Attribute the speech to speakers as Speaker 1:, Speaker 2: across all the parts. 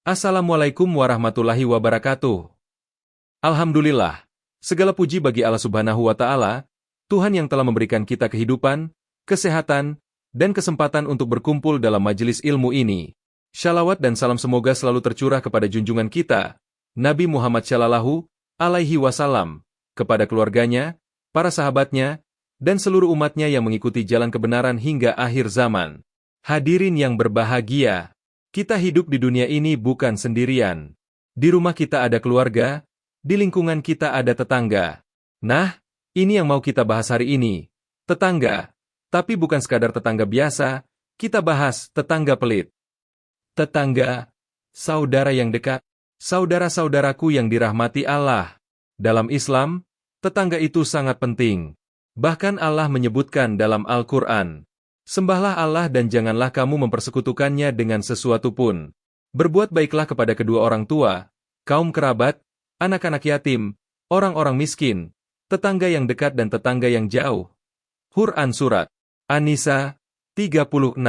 Speaker 1: Assalamualaikum warahmatullahi wabarakatuh. Alhamdulillah, segala puji bagi Allah Subhanahu wa Ta'ala, Tuhan yang telah memberikan kita kehidupan, kesehatan, dan kesempatan untuk berkumpul dalam majelis ilmu ini. Shalawat dan salam semoga selalu tercurah kepada junjungan kita, Nabi Muhammad Shallallahu Alaihi Wasallam, kepada keluarganya, para sahabatnya, dan seluruh umatnya yang mengikuti jalan kebenaran hingga akhir zaman. Hadirin yang berbahagia, kita hidup di dunia ini bukan sendirian. Di rumah kita ada keluarga, di lingkungan kita ada tetangga. Nah, ini yang mau kita bahas hari ini. Tetangga. Tapi bukan sekadar tetangga biasa, kita bahas tetangga pelit. Tetangga, saudara yang dekat, saudara-saudaraku yang dirahmati Allah. Dalam Islam, tetangga itu sangat penting. Bahkan Allah menyebutkan dalam Al-Quran, sembahlah Allah dan janganlah kamu mempersekutukannya dengan sesuatu pun. Berbuat baiklah kepada kedua orang tua, kaum kerabat, anak-anak yatim, orang-orang miskin, tetangga yang dekat dan tetangga yang jauh. Quran Surat An-Nisa 36.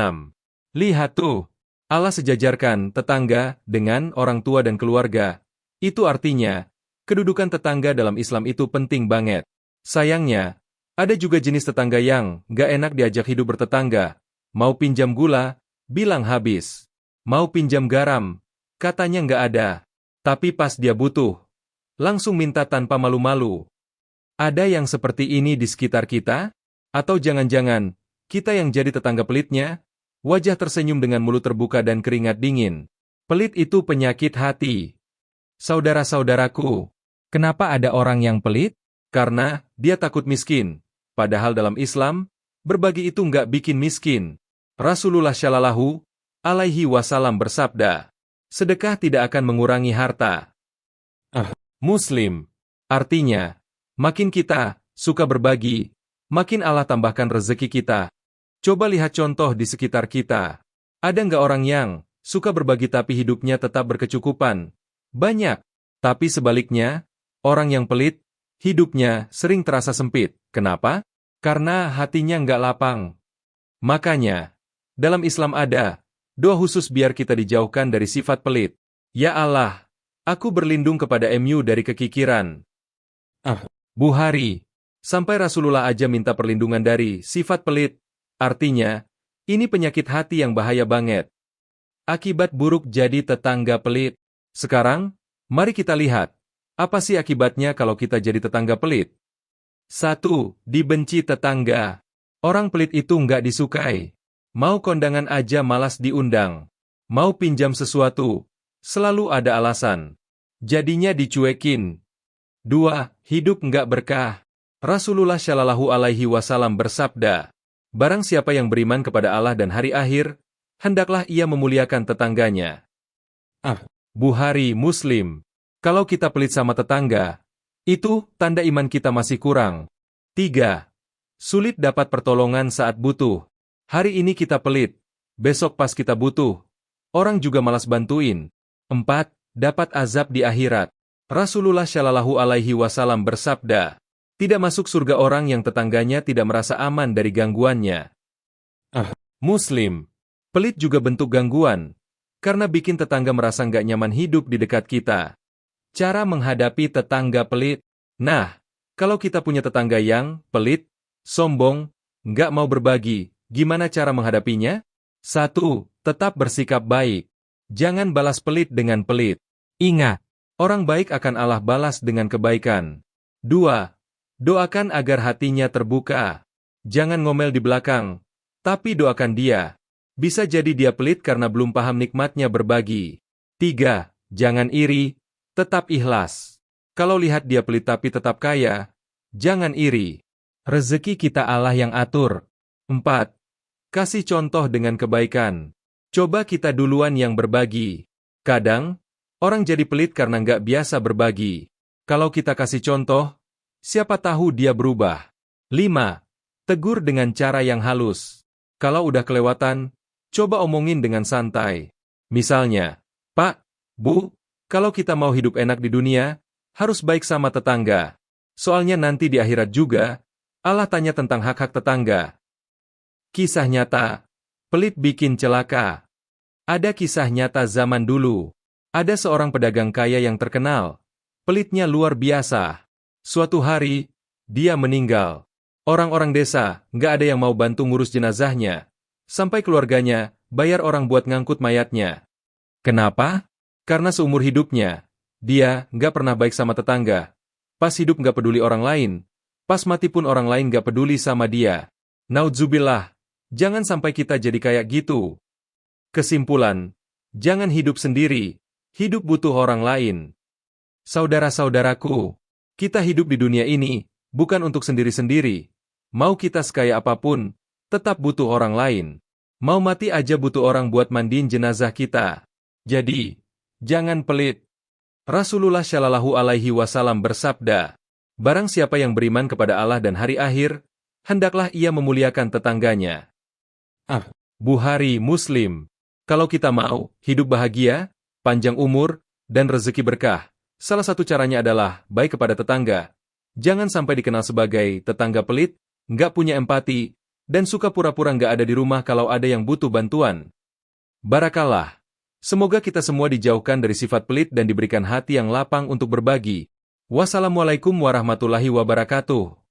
Speaker 1: Lihat tuh, Allah sejajarkan tetangga dengan orang tua dan keluarga. Itu artinya, kedudukan tetangga dalam Islam itu penting banget. Sayangnya, ada juga jenis tetangga yang gak enak diajak hidup bertetangga. Mau pinjam gula, bilang habis. Mau pinjam garam, katanya gak ada. Tapi pas dia butuh, langsung minta tanpa malu-malu. Ada yang seperti ini di sekitar kita? Atau jangan-jangan, kita yang jadi tetangga pelitnya? Wajah tersenyum dengan mulut terbuka dan keringat dingin. Pelit itu penyakit hati. Saudara-saudaraku, kenapa ada orang yang pelit? Karena dia takut miskin. Padahal dalam Islam, berbagi itu nggak bikin miskin. Rasulullah Shallallahu Alaihi Wasallam bersabda, sedekah tidak akan mengurangi harta. Muslim. Artinya, makin kita suka berbagi, makin Allah tambahkan rezeki kita. Coba lihat contoh di sekitar kita. Ada nggak orang yang suka berbagi tapi hidupnya tetap berkecukupan? Banyak. Tapi sebaliknya, orang yang pelit, hidupnya sering terasa sempit. Kenapa? Karena hatinya nggak lapang. Makanya, dalam Islam ada doa khusus biar kita dijauhkan dari sifat pelit. Ya Allah, aku berlindung kepada MU dari kekikiran. Bukhari. Sampai Rasulullah aja minta perlindungan dari sifat pelit. Artinya, ini penyakit hati yang bahaya banget. Akibat buruk jadi tetangga pelit. Sekarang, mari kita lihat. Apa sih akibatnya kalau kita jadi tetangga pelit? 1. Dibenci tetangga. Orang pelit itu nggak disukai. Mau kondangan aja malas diundang. Mau pinjam sesuatu, selalu ada alasan. Jadinya dicuekin. 2. Hidup nggak berkah. Rasulullah Shallallahu Alaihi Wasallam bersabda, barang siapa yang beriman kepada Allah dan hari akhir, hendaklah ia memuliakan tetangganya. Bukhari Muslim. Kalau kita pelit sama tetangga, itu tanda iman kita masih kurang. 3. Sulit dapat pertolongan saat butuh. Hari ini kita pelit, besok pas kita butuh, orang juga malas bantuin. 4. Dapat azab di akhirat. Rasulullah Shallallahu Alaihi Wasallam bersabda, tidak masuk surga orang yang tetangganya tidak merasa aman dari gangguannya. Muslim. Pelit juga bentuk gangguan, karena bikin tetangga merasa nggak nyaman hidup di dekat kita. Cara menghadapi tetangga pelit. Nah, kalau kita punya tetangga yang pelit, sombong, nggak mau berbagi, gimana cara menghadapinya? 1. Tetap bersikap baik. Jangan balas pelit dengan pelit. Ingat, orang baik akan Allah balas dengan kebaikan. 2. Doakan agar hatinya terbuka. Jangan ngomel di belakang, tapi doakan dia. Bisa jadi dia pelit karena belum paham nikmatnya berbagi. 3. Jangan iri. Tetap ikhlas. Kalau lihat dia pelit tapi tetap kaya, jangan iri. Rezeki kita Allah yang atur. 4. Kasih contoh dengan kebaikan. Coba kita duluan yang berbagi. Kadang, orang jadi pelit karena nggak biasa berbagi. Kalau kita kasih contoh, siapa tahu dia berubah. 5. Tegur dengan cara yang halus. Kalau udah kelewatan, coba omongin dengan santai. Misalnya, Pak, Bu, kalau kita mau hidup enak di dunia, harus baik sama tetangga. Soalnya nanti di akhirat juga, Allah tanya tentang hak-hak tetangga. Kisah nyata. Pelit bikin celaka. Ada kisah nyata zaman dulu. Ada seorang pedagang kaya yang terkenal. Pelitnya luar biasa. Suatu hari, dia meninggal. Orang-orang desa, nggak ada yang mau bantu ngurus jenazahnya. Sampai keluarganya, bayar orang buat ngangkut mayatnya. Kenapa? Karena seumur hidupnya, dia nggak pernah baik sama tetangga. Pas hidup nggak peduli orang lain. Pas mati pun orang lain nggak peduli sama dia. Naudzubillah, jangan sampai kita jadi kayak gitu. Kesimpulan, jangan hidup sendiri. Hidup butuh orang lain. Saudara-saudaraku, kita hidup di dunia ini, bukan untuk sendiri-sendiri. Mau kita sekaya apapun, tetap butuh orang lain. Mau mati aja butuh orang buat mandiin jenazah kita. Jadi, jangan pelit. Rasulullah Shallallahu Alaihi Wasallam bersabda, barang siapa yang beriman kepada Allah dan hari akhir, hendaklah ia memuliakan tetangganya. Bukhari Muslim. Kalau kita mau hidup bahagia, panjang umur, dan rezeki berkah, salah satu caranya adalah baik kepada tetangga. Jangan sampai dikenal sebagai tetangga pelit, nggak punya empati, dan suka pura-pura nggak ada di rumah kalau ada yang butuh bantuan. Barakallah. Semoga kita semua dijauhkan dari sifat pelit dan diberikan hati yang lapang untuk berbagi. Wassalamualaikum warahmatullahi wabarakatuh.